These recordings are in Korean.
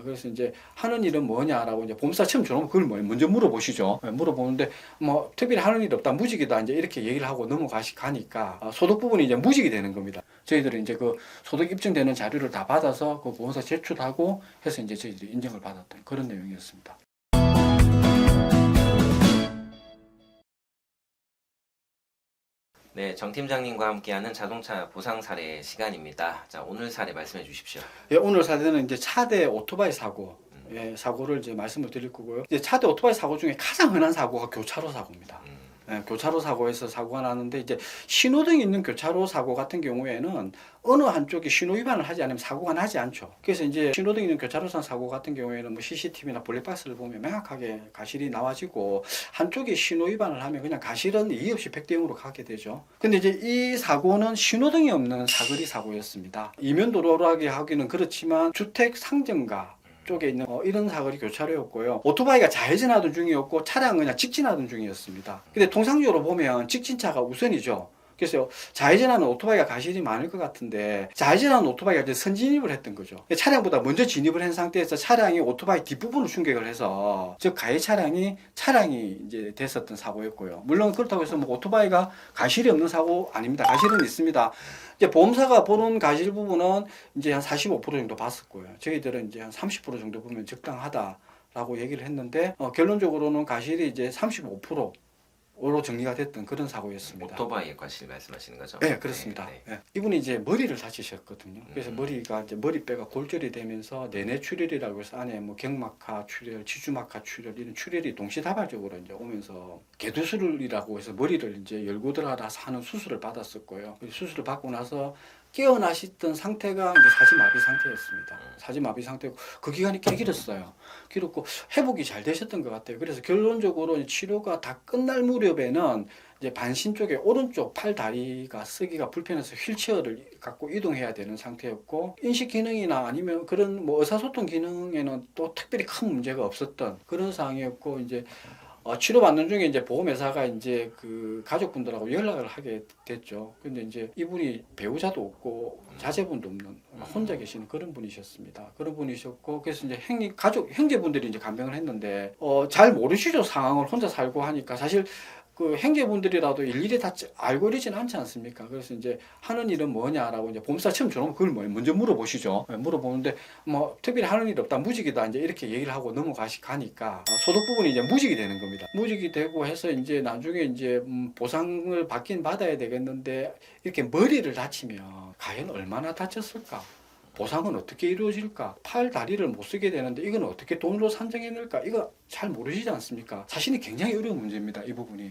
그래서 이제 하는 일은 뭐냐라고 이제 보험사 처음 들어오면 그걸 먼저 물어보시죠. 물어보는데 뭐 특별히 하는 일 없다, 무직이다 이제 이렇게 얘기를 하고 가니까 소득 부분이 이제 무직이 되는 겁니다. 저희들은 이제 그 소득 입증되는 자료를 다 받아서 그 보험사 제출하고 해서 이제 저희들이 인정을 받았던 그런 내용이었습니다. 네, 정 팀장님과 함께하는 자동차 보상 사례 시간입니다. 자, 오늘 사례 말씀해 주십시오. 예, 오늘 사례는 이제 차대 오토바이 사고, 예, 사고를 이제 말씀을 드릴 거고요. 이제 차대 오토바이 사고 중에 가장 흔한 사고가 교차로 사고입니다. 예, 교차로 사고에서 사고가 나는데 이제 신호등이 있는 교차로 사고 같은 경우에는 어느 한쪽이 신호 위반을 하지 않으면 사고가 나지 않죠. 그래서 이제 신호등 있는 교차로상 사고 같은 경우에는 뭐 CCTV나 블랙박스를 보면 명확하게 가실이 나와지고 한쪽이 신호 위반을 하면 그냥 가실은 이의 없이 100대 0으로 가게 되죠. 근데 이제 이 사고는 신호등이 없는 사거리 사고였습니다. 이면 도로라고 하기는 그렇지만 주택 상점가 쪽에 있는 이런 사거리 교차로였고요. 오토바이가 좌회전하던 중이었고 차량은 그냥 직진하던 중이었습니다. 근데 통상적으로 보면 직진차가 우선이죠. 그래서 좌회전하는 오토바이가 가실이 많을 것 같은데 좌회전하는 오토바이가 이제 선진입을 했던 거죠. 차량보다 먼저 진입을 한 상태에서 차량이 오토바이 뒷부분을 충격을 해서 즉 가해 차량이 이제 됐었던 사고였고요. 물론 그렇다고 해서 뭐 오토바이가 가실이 없는 사고 아닙니다. 가실은 있습니다. 이제 보험사가 보는 가실 부분은 이제 한 45% 정도 봤을 거예요. 저희들은 이제 한 30% 정도 보면 적당하다라고 얘기를 했는데 결론적으로는 가실이 이제 35%로 정리가 됐던 그런 사고였습니다. 오토바이의 과실 말씀하시는 거죠? 네, 그렇습니다. 네. 네. 이분이 이제 머리를 다치셨거든요. 그래서 머리가 이제 머리뼈가 골절이 되면서 내내 출혈이라고 해서 안에 뭐 경막하 출혈, 지주막하 출혈 이런 출혈이 동시다발적으로 이제 오면서 개두술이라고 해서 머리를 이제 열고 들어가서 하는 수술을 받았을 거예요. 수술을 받고 나서 깨어나시던 상태가 이제 사지마비 상태였습니다. 사지마비 상태고 그 기간이 꽤 길었어요. 길었고 회복이 잘 되셨던 것 같아요. 그래서 결론적으로 치료가 다 끝날 무렵에는 이제 반신 쪽에 오른쪽 팔 다리가 쓰기가 불편해서 휠체어를 갖고 이동해야 되는 상태였고 인식 기능이나 아니면 그런 뭐 의사소통 기능에는 또 특별히 큰 문제가 없었던 그런 상황이었고 이제 치료받는 중에 이제 보험회사가 이제 그 가족분들하고 연락을 하게 됐죠. 근데 이제 이분이 배우자도 없고 자제분도 없는 혼자 계시는 그런 분이셨습니다. 그런 분이셨고 그래서 이제 형제분들이 이제 간병을 했는데 잘 모르시죠. 상황을 혼자 살고 하니까 사실 그 형제분들이라도 일일이 다 알고 이러진 않지 않습니까? 그래서 이제 하는 일은 뭐냐라고 이제 보험사 처음 들어오면 그걸 먼저 물어보시죠. 물어보는데 뭐 특별히 하는 일 없다, 무직이다 이제 이렇게 얘기를 하고 가니까 소득 부분이 이제 무직이 되는 겁니다. 무직이 되고 해서 이제 나중에 이제 보상을 받긴 받아야 되겠는데 이렇게 머리를 다치면 과연 얼마나 다쳤을까? 보상은 어떻게 이루어질까? 팔, 다리를 못 쓰게 되는데 이건 어떻게 돈으로 산정해낼까? 이거 잘 모르시지 않습니까? 자신이 굉장히 어려운 문제입니다. 이 부분이.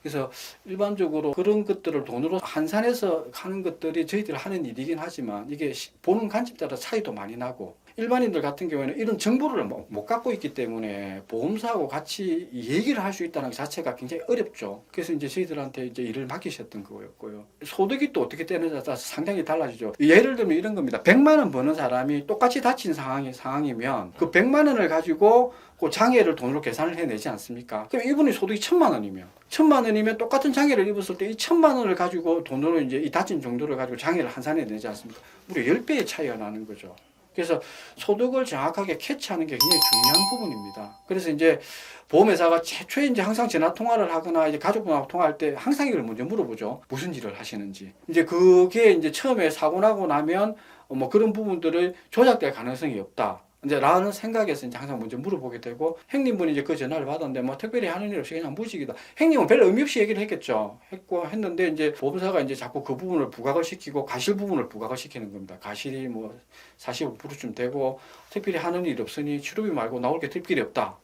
그래서 일반적으로 그런 것들을 돈으로 환산해서 하는 것들이 저희들 하는 일이긴 하지만 이게 보는 관점 따라 차이도 많이 나고 일반인들 같은 경우에는 이런 정보를 못 갖고 있기 때문에 보험사하고 같이 얘기를 할 수 있다는 것 자체가 굉장히 어렵죠. 그래서 이제 저희들한테 이제 일을 맡기셨던 거였고요. 소득이 또 어떻게 되느냐에 따라서 상당히 달라지죠. 예를 들면 이런 겁니다. 100만 원 버는 사람이 똑같이 다친 상황이면 그 100만 원을 가지고 그 장애를 돈으로 계산을 해내지 않습니까? 그럼 이분이 소득이 1000만 원이면 1000만 원이면 똑같은 장애를 입었을 때 이 1000만 원을 가지고 돈으로 이제 이 다친 정도를 가지고 장애를 환산해 내지 않습니까? 무려 10배의 차이가 나는 거죠. 그래서 소득을 정확하게 캐치하는 게 굉장히 중요한 부분입니다. 그래서 이제 보험회사가 최초에 이제 항상 전화 통화를 하거나 이제 가족분하고 통화할 때 항상 이걸 먼저 물어보죠. 무슨 일을 하시는지. 이제 그게 이제 처음에 사고 나고 나면 뭐 그런 부분들을 조작될 가능성이 없다. 이제 라는 생각에서 이제 항상 먼저 물어보게 되고 형님분이 이제 그 전화를 받았는데 뭐 특별히 하는 일 없이 그냥 무직이다. 형님은 별로 의미 없이 얘기를 했는데 이제 보험사가 이제 자꾸 그 부분을 부각을 시키고 가실 부분을 부각을 시키는 겁니다. 가실이 뭐 45%쯤 되고 특별히 하는 일 없으니 치료비 말고 나올 게 특별히 없다.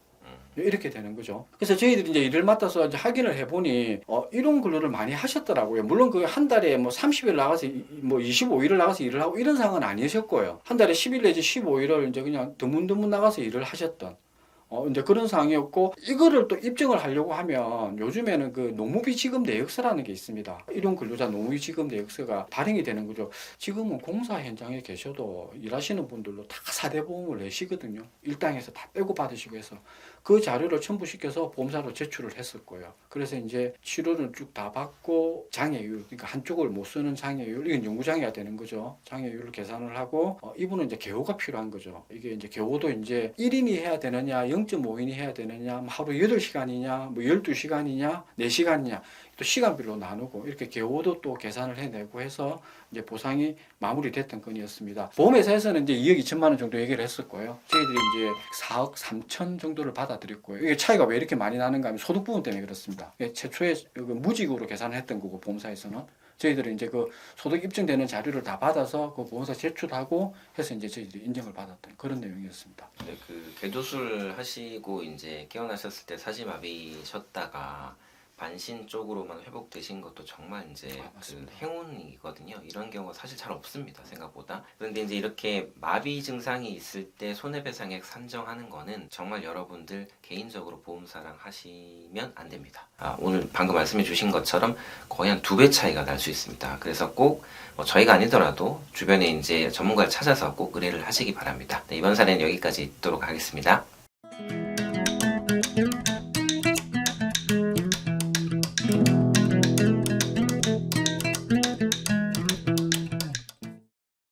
이렇게 되는 거죠. 그래서 저희들이 이제 일을 맡아서 이제 확인을 해보니 이런 근로를 많이 하셨더라고요. 물론 그 한 달에 뭐 30일 나가서 뭐 25일을 나가서 일을 하고 이런 상황은 아니셨고요. 한 달에 10일 내지 15일을 이제 그냥 드문드문 나가서 일을 하셨던 이제 그런 상황이었고, 이거를 또 입증을 하려고 하면 요즘에는 그 노무비 지급 내역서라는 게 있습니다. 일용 근로자 노무비 지급 내역서가 발행이 되는 거죠. 지금은 공사 현장에 계셔도 일하시는 분들로 다 사대보험을 내시거든요. 일당에서 다 빼고 받으시고 해서 그 자료를 첨부시켜서 보험사로 제출을 했을 거예요. 그래서 이제 치료를 쭉 다 받고 장애율, 그러니까 한쪽을 못 쓰는 장애율, 이건 연구장애가 되는 거죠. 장애율을 계산을 하고 이분은 이제 개호가 필요한 거죠. 이게 이제 개호도 이제 1인이 해야 되느냐, 0.5인이 해야 되느냐, 하루 8시간이냐, 뭐 12시간이냐, 4시간이냐, 또 시간별로 나누고 이렇게 개호도 또 계산을 해내고 해서 이제 보상이 마무리됐던 건이었습니다. 보험회사에서는 이제 2억 2천만 원 정도 얘기를 했을 거예요. 저희들이 이제 4억 3천 정도를 받아들였고요. 이게 차이가 왜 이렇게 많이 나는가 하면 소득 부분 때문에 그렇습니다. 최초에 무직으로 계산을 했던 거고, 보험사에서는. 저희들은 이제 그 소득 입증되는 자료를 다 받아서 그 보험사 제출하고 해서 이제 저희들이 인정을 받았던 그런 내용이었습니다. 네, 그 개도술 하시고 이제 깨어나셨을 때 사지마비셨다가 반신 쪽으로만 회복되신 것도 정말 이제 그 맞습니다. 행운이거든요. 이런 경우가 사실 잘 없습니다, 생각보다. 그런데 이제 이렇게 마비 증상이 있을 때 손해배상액 산정하는 거는 정말 여러분들 개인적으로 보험사랑 하시면 안 됩니다. 오늘 방금 말씀해 주신 것처럼 거의 한 2배 차이가 날 수 있습니다. 그래서 꼭 저희가 아니더라도 주변에 이제 전문가를 찾아서 꼭 의뢰를 하시기 바랍니다. 네, 이번 사례는 여기까지 있도록 하겠습니다.